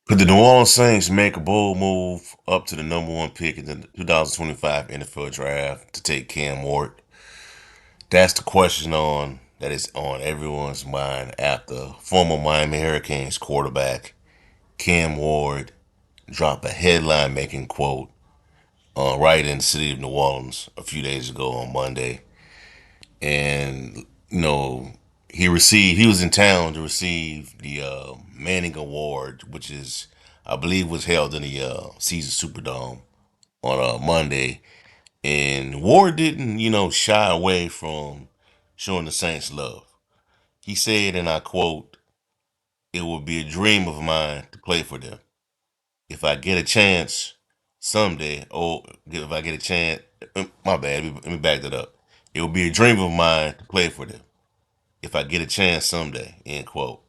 Could the New Orleans Saints make a bold move up to the number one pick in the 2025 NFL Draft to take Cam Ward? That's the question on that is on everyone's mind after former Miami Hurricanes quarterback Cam Ward dropped a headline-making quote right in the city of New Orleans a few days ago on Monday, and you know he was in town to receive the Manning Award, which is I believe was held in the Caesars Superdome on Monday, and Ward didn't shy away from showing the Saints love. He said, and I quote, "It would be a dream of mine to play for them if I get a chance someday. Or if I get a chance, my bad. Let me back that up. It would be a dream of mine to play for them if I get a chance someday." End quote.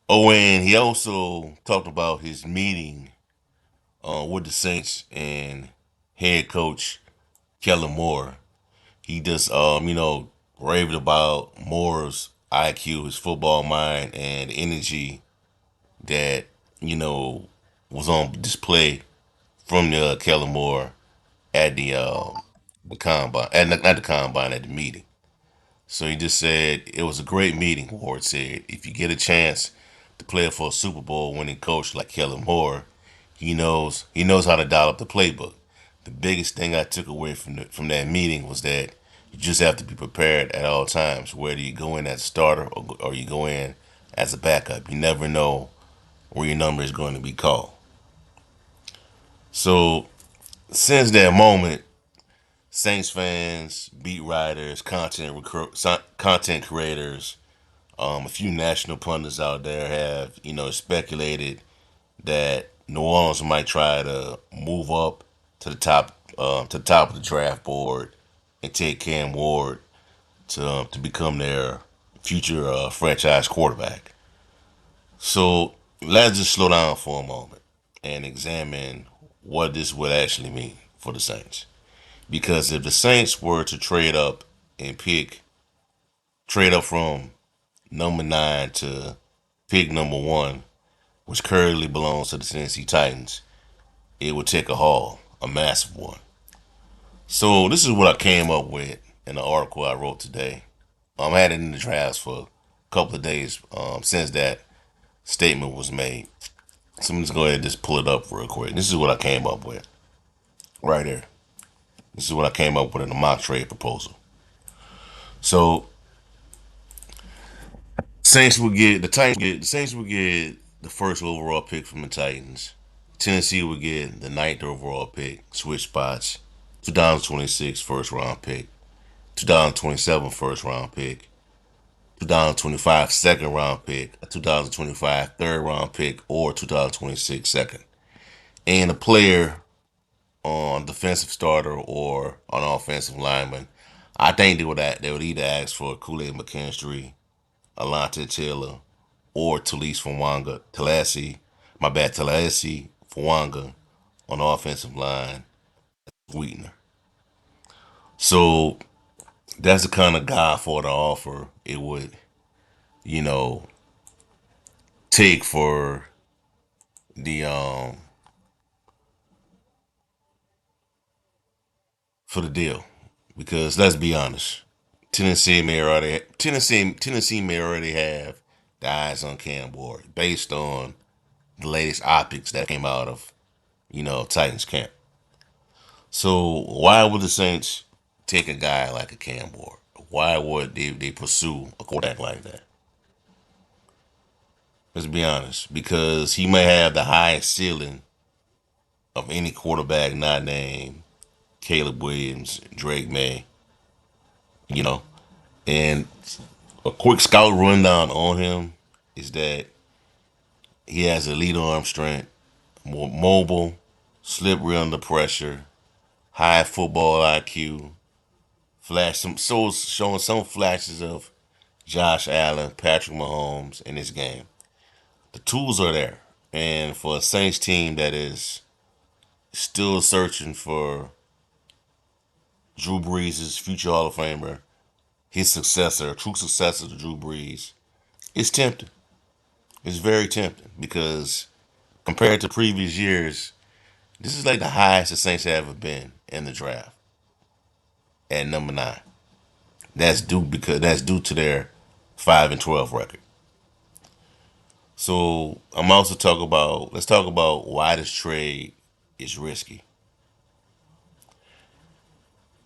Oh, and he also talked about his meeting with the Saints and head coach Kellen Moore. He just raved about Moore's IQ, his football mind, and energy that you know was on display from the Kellen Moore at the combine, at not the combine, at the meeting. So he just said it was a great meeting. Ward said, if you get a chance to play for a Super Bowl winning coach like Kellen Moore, he knows how to dial up the playbook. The biggest thing I took away from that meeting was that you just have to be prepared at all times, whether you go in as a starter or you go in as a backup. You never know where your number is going to be called. So since that moment, Saints fans, beat writers, content creators, a few national pundits out there have speculated that New Orleans might try to move up to the top of the draft board and take Cam Ward to become their future franchise quarterback. So let's just slow down for a moment and examine what this would actually mean for the Saints. Because if the Saints were to and pick trade up from number 9 to pick number 1, which currently belongs to the Tennessee Titans, it would take a haul, a massive one. So this is what I came up with in the article I wrote today. I had it in the drafts for a couple of days since that statement was made. So I'm just go ahead and just pull it up real quick. This is what I came up with right here. This is what I came up with in the mock trade proposal. So the Saints would get the first overall pick from the Titans. Tennessee would get the ninth overall pick, switch spots, 2026 first round pick, 2027 first round pick, 2025 second round pick, a 2025 third round pick, or 2026 second. And a player on defensive starter or on offensive lineman. I think they would either ask for Kool-Aid McKinstry, Alontae Taylor, or Talasi Fawanga on the offensive line, Sweetener. So that's the kind of guy for the offer it would, you know, take the for the deal. Because let's be honest, Tennessee may already have the eyes on Cam Ward based on the latest optics that came out of Titans camp. So why would the Saints take a guy like a Cam Ward? Why would they pursue a quarterback like that? Let's be honest, because he may have the highest ceiling of any quarterback not named Caleb Williams, Drake May, you know. And a quick scout rundown on him is that he has elite arm strength, more mobile, slippery under pressure, high football IQ, showing some flashes of Josh Allen, Patrick Mahomes in his game. The tools are there, and for a Saints team that is still searching for Drew Brees' future Hall of Famer, his successor, a true successor to Drew Brees, it's tempting. It's very tempting because Compared to previous years, this is like the highest the Saints have ever been in the draft at number 9. That's due to their 5-12 record. So I'm also talk about let's talk about why this trade is risky.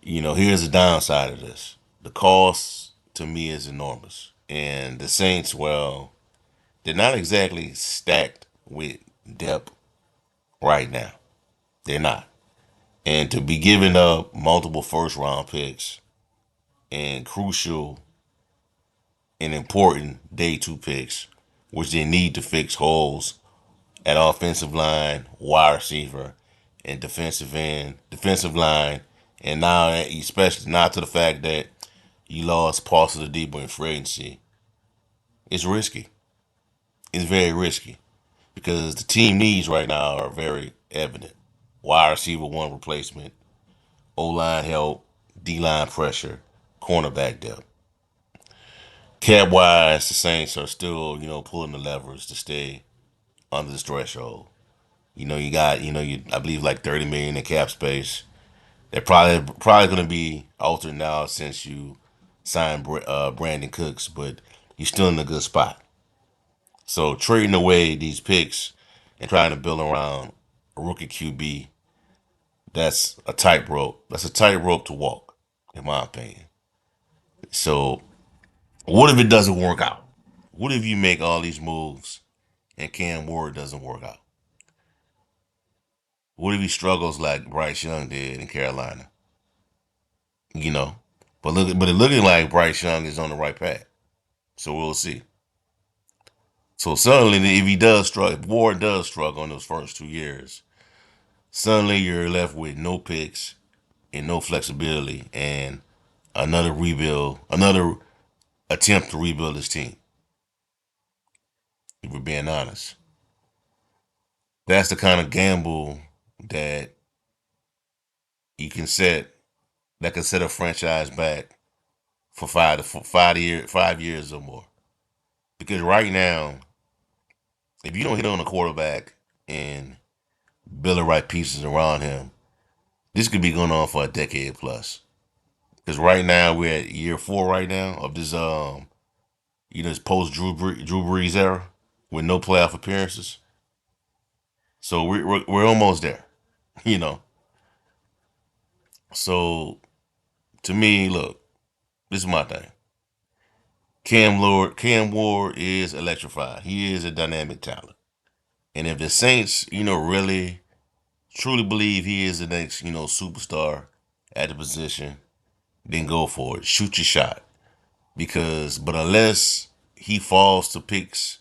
Here's the downside of this. The cost to me is enormous. And the Saints, well, they're not exactly stacked with depth right now. They're not. And to be giving up multiple first round picks and crucial and important day 2 picks, which they need to fix holes at offensive line, wide receiver, and defensive end, defensive line, and now especially not to the fact that you lost parts of the deeper in free agency. It's risky. It's very risky because the team needs right now are very evident. Wide receiver one replacement, O line help, D line pressure, cornerback depth. Cap wise, the Saints are still pulling the levers to stay under this threshold. You got I believe like 30 million in cap space. They're probably going to be altered now since you signed Brandon Cooks, but you're still in a good spot. So trading away these picks and trying to build around a rookie QB, that's a tightrope. That's a tightrope to walk, in my opinion. So what if it doesn't work out? What if you make all these moves and Cam Ward doesn't work out? What if he struggles like Bryce Young did in Carolina? You know, but it's looking like Bryce Young is on the right path. So we'll see. So suddenly, if he does struggle, if Ward does struggle in those first 2 years, suddenly you're left with no picks and no flexibility and another rebuild, another attempt to rebuild his team. If we're being honest, that's the kind of gamble that you can set that can set a franchise back for 5 years or more. Because right now, if you don't hit on a quarterback and build the right pieces around him, this could be going on for a decade plus. Because right now we're at year 4 right now of this this post Drew Brees era with no playoff appearances. So we're almost there, you know. So to me, look, this is my thing. Cam Ward is electrified. He is a dynamic talent. And if the Saints, really truly believe he is the next, superstar at the position, then go for it. Shoot your shot. But unless he falls to picks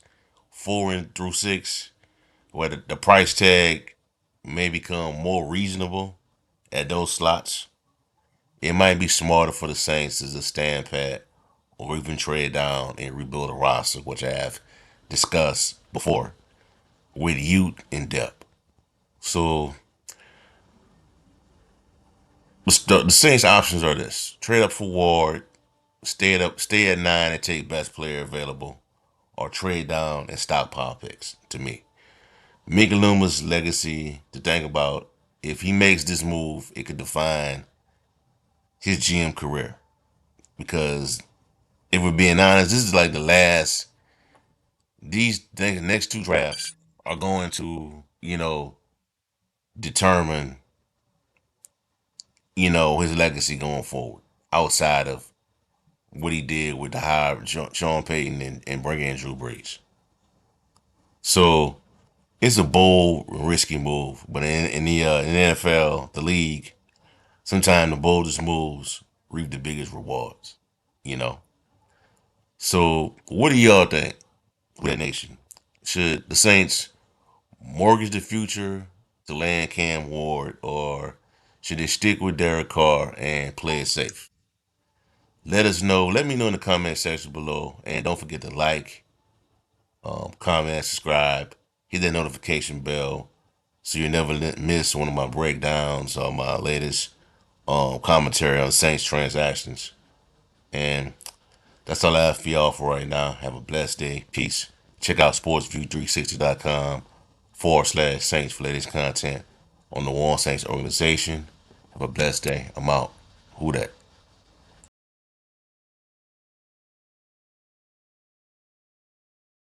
4 through 6, where the price tag may become more reasonable at those slots, it might be smarter for the Saints to just stand pat or even trade down and rebuild a roster, which I have discussed before, with youth and depth. So the Saints' options are this: trade up for Ward, stay at 9 and take best player available, or trade down and stockpile picks. To me, Mika Luma's legacy to think about. If he makes this move, it could define his GM career. Because if we're being honest, this is like the last. Next 2 drafts are going to, determine, his legacy going forward. Outside of what he did with the hire Sean Payton and bringing in Drew Brees. So it's a bold, risky move. But in the NFL, the league, sometimes the boldest moves reap the biggest rewards. You know. So what do y'all think, Red Nation? Should the Saints mortgage the future to land Cam Ward, or should they stick with Derek Carr and play it safe? Let us know. Let me know in the comment section below, and don't forget to like, comment, subscribe, hit that notification bell so you never miss one of my breakdowns or my latest commentary on Saints transactions. And that's all I have for y'all for right now. Have a blessed day. Peace. Check out sportsview360.com /Saints for latest content on the One Saints organization. Have a blessed day. I'm out. Who that?